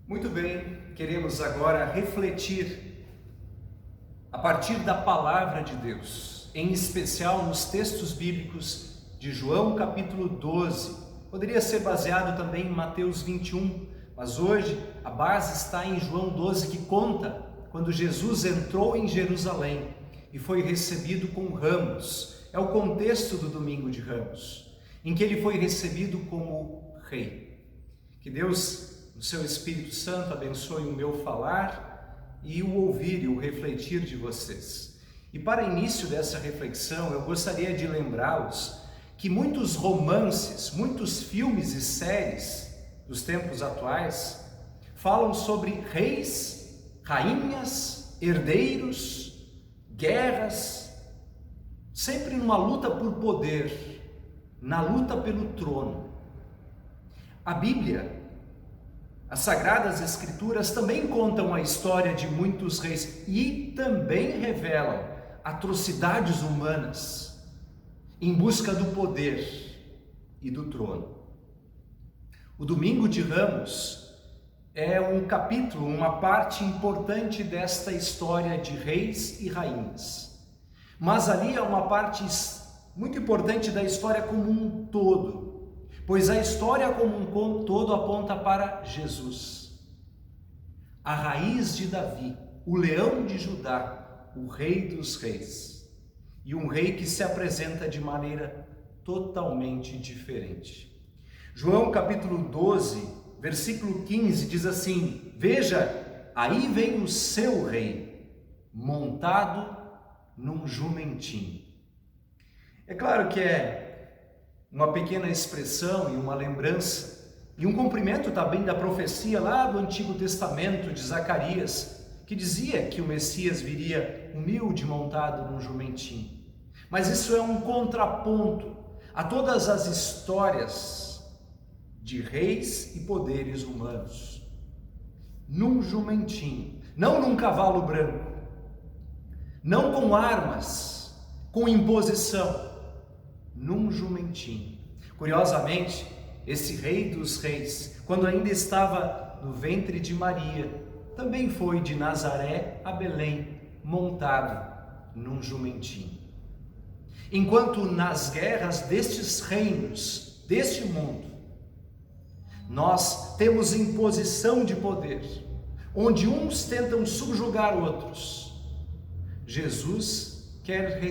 Muito bem, queremos agora refletir a partir da palavra de Deus, em especial nos textos bíblicos de João capítulo 12. Poderia ser baseado também em Mateus 21, mas hoje a base está em João 12, que conta quando Jesus entrou em Jerusalém e foi recebido com ramos. É o contexto do Domingo de Ramos, em que ele foi recebido como rei. Que Deus, o seu Espírito Santo, abençoe o meu falar e o ouvir e o refletir de vocês. E para início dessa reflexão, eu gostaria de lembrá-los que muitos romances, muitos filmes e séries dos tempos atuais falam sobre reis, rainhas, herdeiros, guerras, sempre numa luta por poder, na luta pelo trono. A Bíblia, as Sagradas Escrituras também contam a história de muitos reis e também revelam atrocidades humanas em busca do poder e do trono. O Domingo de Ramos é um capítulo, uma parte importante desta história de reis e rainhas. Mas ali é uma parte muito importante da história como um todo, pois a história como um todo aponta para Jesus, a raiz de Davi, o leão de Judá, o rei dos reis, e um rei que se apresenta de maneira totalmente diferente. João capítulo 12, versículo 15 diz assim: veja, aí vem o seu rei, montado num jumentinho. É claro que é uma pequena expressão e uma lembrança e um cumprimento também da profecia lá do Antigo Testamento de Zacarias, que dizia que o Messias viria humilde montado num jumentinho. Mas isso é um contraponto a todas as histórias de reis e poderes humanos. Num jumentinho, não num cavalo branco, não com armas, com imposição, num jumentinho. Curiosamente, esse rei dos reis, quando ainda estava no ventre de Maria, também foi de Nazaré a Belém, montado num jumentinho. Enquanto nas guerras destes reinos, deste mundo, nós temos imposição de poder, onde uns tentam subjugar outros, Jesus quer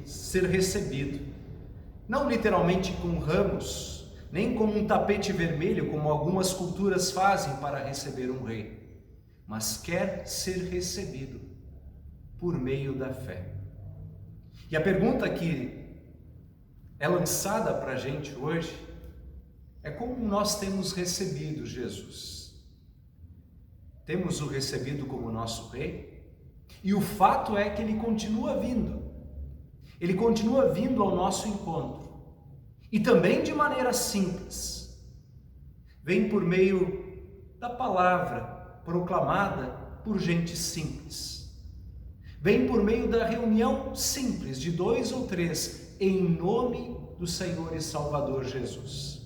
ser recebido, não literalmente com ramos, nem como um tapete vermelho, como algumas culturas fazem para receber um rei, mas quer ser recebido por meio da fé. E a pergunta que é lançada para a gente hoje é como nós temos recebido Jesus. Temos o recebido como nosso rei? E o fato é que ele continua vindo. Ele continua vindo ao nosso encontro. E também de maneira simples. Vem por meio da palavra proclamada por gente simples. Vem por meio da reunião simples de 2 ou 3 em nome do Senhor e Salvador Jesus.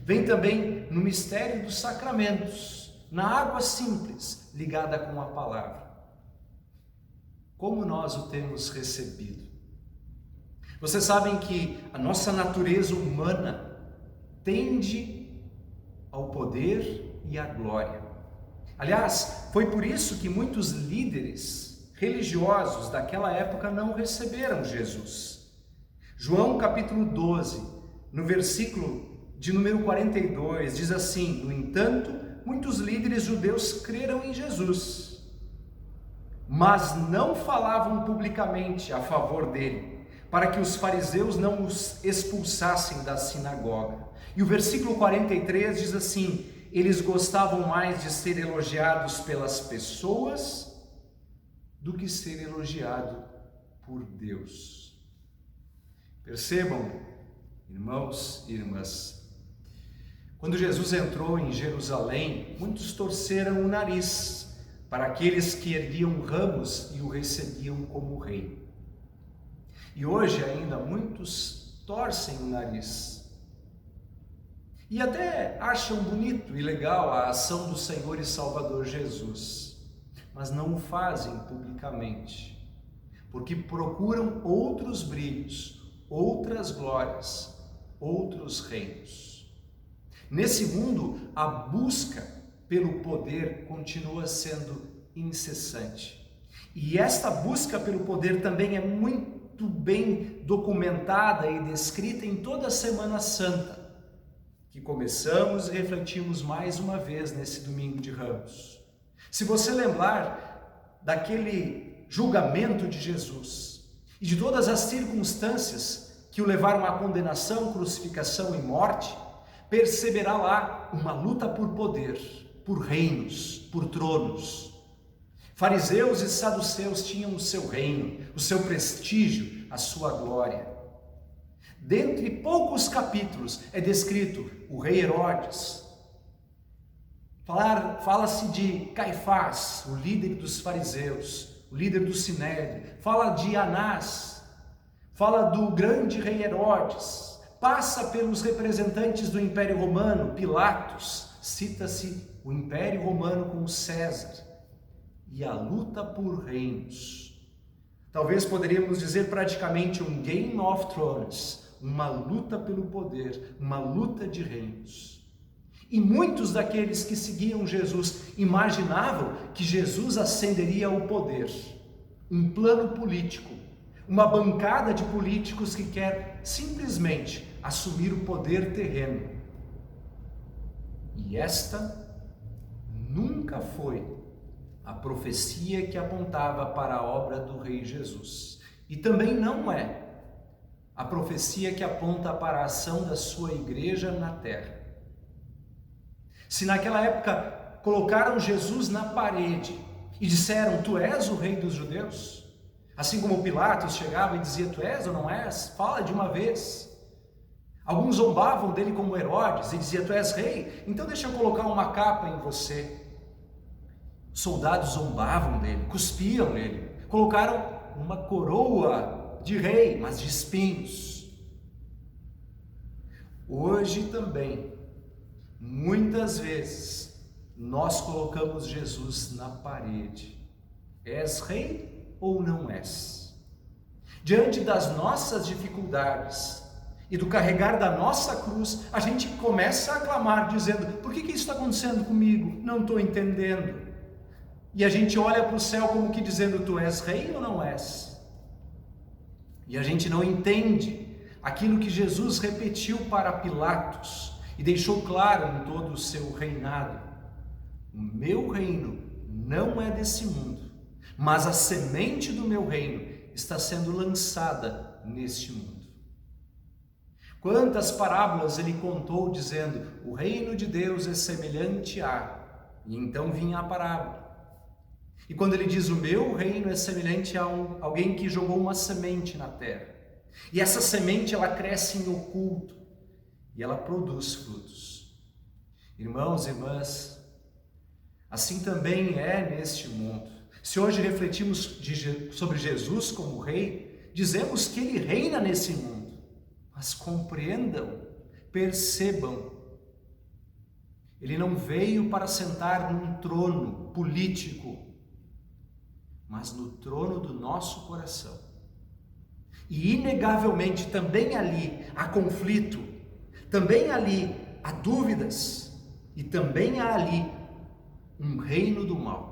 Vem também no mistério dos sacramentos, na água simples ligada com a palavra. Como nós o temos recebido? Vocês sabem que a nossa natureza humana tende ao poder e à glória. Aliás, foi por isso que muitos líderes religiosos daquela época não receberam Jesus. João capítulo 12, no versículo de número 42, diz assim: no entanto, muitos líderes judeus creram em Jesus, mas não falavam publicamente a favor dele, para que os fariseus não os expulsassem da sinagoga. E o versículo 43 diz assim: eles gostavam mais de ser elogiados pelas pessoas do que ser elogiado por Deus. Percebam, irmãos e irmãs, quando Jesus entrou em Jerusalém, muitos torceram o nariz para aqueles que erguiam ramos e o recebiam como rei. E hoje ainda muitos torcem o nariz E até acham bonito e legal a ação do Senhor e Salvador Jesus, mas não o fazem publicamente, porque procuram outros brilhos, outras glórias, outros reinos. Nesse mundo, a busca pelo poder continua sendo incessante. E esta busca pelo poder também é muito bem documentada e descrita em toda a Semana Santa, que começamos e refletimos mais uma vez nesse domingo de Ramos. Se você lembrar daquele julgamento de Jesus e de todas as circunstâncias que o levaram à condenação, crucificação e morte, perceberá lá uma luta por poder, por reinos, por tronos. Fariseus e saduceus tinham o seu reino, o seu prestígio, a sua glória. Dentre poucos capítulos é descrito o rei Herodes. Fala-se de Caifás, o líder dos fariseus, o líder do Sinédrio. Fala de Anás, fala do grande rei Herodes. Passa pelos representantes do Império Romano, Pilatos. Cita-se o Império Romano com César. E a luta por reinos. Talvez poderíamos dizer praticamente um Game of Thrones, uma luta pelo poder, uma luta de reinos. E muitos daqueles que seguiam Jesus imaginavam que Jesus ascenderia ao poder. Um plano político, uma bancada de políticos que quer simplesmente assumir o poder terreno. E esta nunca foi a profecia que apontava para a obra do Rei Jesus. E também não é a profecia que aponta para a ação da sua igreja na terra. Se naquela época colocaram Jesus na parede e disseram: tu és o rei dos judeus? Assim como Pilatos chegava e dizia: tu és ou não és? Fala de uma vez. Alguns zombavam dele como Herodes e dizia: tu és rei? Então deixa eu colocar uma capa em você. Soldados zombavam dele, cuspiam nele, colocaram uma coroa de rei, mas de espinhos. Hoje também, muitas vezes, nós colocamos Jesus na parede. És rei ou não és? Diante das nossas dificuldades e do carregar da nossa cruz, a gente começa a clamar dizendo: por que isso está acontecendo comigo? Não estou entendendo. E a gente olha para o céu como que dizendo: tu és rei ou não és? E a gente não entende aquilo que Jesus repetiu para Pilatos e deixou claro em todo o seu reinado: o meu reino não é desse mundo, mas a semente do meu reino está sendo lançada neste mundo. Quantas parábolas ele contou dizendo: o reino de Deus é semelhante a... E então vinha a parábola. E quando ele diz: o meu reino é semelhante a alguém que jogou uma semente na terra. E essa semente, ela cresce em oculto e ela produz frutos. Irmãos e irmãs, assim também é neste mundo. Se hoje refletimos sobre Jesus como rei, dizemos que ele reina nesse mundo. Mas compreendam, percebam, ele não veio para sentar num trono político, mas no trono do nosso coração. E inegavelmente também ali há conflito, também ali há dúvidas, e também há ali um reino do mal.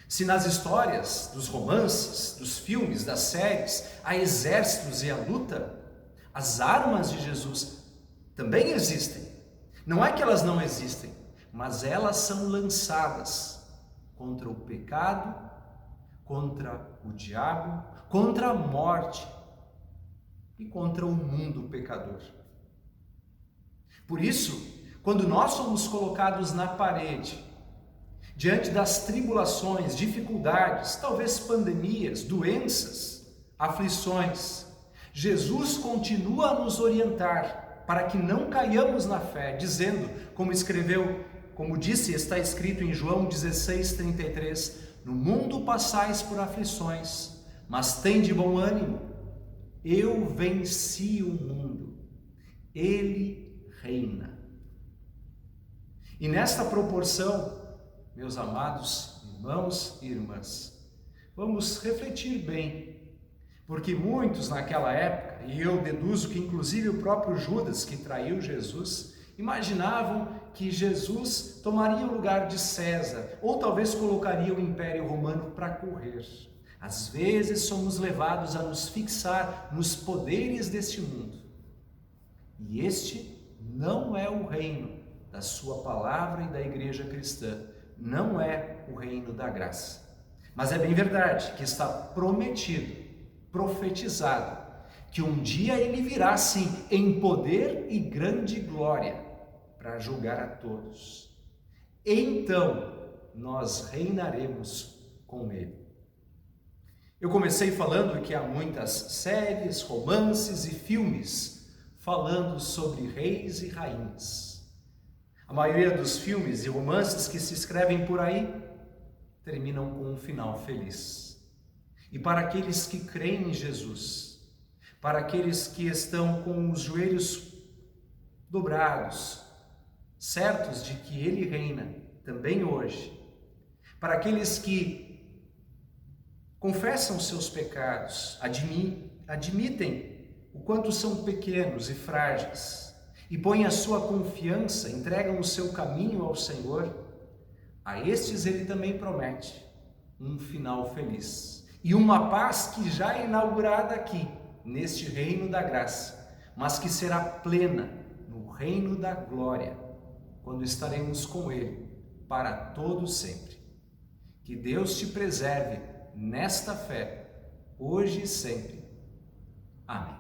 Se nas histórias dos romances, dos filmes, das séries, há exércitos e a luta, as armas de Jesus também existem. Não é que elas não existem, mas elas são lançadas contra o pecado, contra o diabo, contra a morte e contra o mundo pecador. Por isso, quando nós somos colocados na parede, diante das tribulações, dificuldades, talvez pandemias, doenças, aflições, Jesus continua a nos orientar para que não caiamos na fé, dizendo, como disse, está escrito em João 16:33, no mundo passais por aflições, mas tende bom ânimo, eu venci o mundo. Ele reina. E nesta proporção, meus amados irmãos e irmãs, vamos refletir bem, porque muitos naquela época, e eu deduzo que inclusive o próprio Judas que traiu Jesus, imaginavam que Jesus tomaria o lugar de César, ou talvez colocaria o Império Romano para correr. Às vezes somos levados a nos fixar nos poderes deste mundo. E este não é o reino da sua palavra e da igreja cristã, não é o reino da graça. Mas é bem verdade que está prometido, profetizado, que um dia ele virá sim em poder e grande glória para julgar a todos. Então nós reinaremos com ele. Eu comecei falando que há muitas séries, romances e filmes falando sobre reis e rainhas. A maioria dos filmes e romances que se escrevem por aí terminam com um final feliz. E para aqueles que creem em Jesus, para aqueles que estão com os joelhos dobrados, certos de que Ele reina também hoje, para aqueles que confessam seus pecados, admitem o quanto são pequenos e frágeis, e põem a sua confiança, entregam o seu caminho ao Senhor, a estes Ele também promete um final feliz e uma paz que já é inaugurada aqui, neste reino da graça, mas que será plena no reino da glória, quando estaremos com Ele para todo sempre. Que Deus te preserve nesta fé, hoje e sempre. Amém.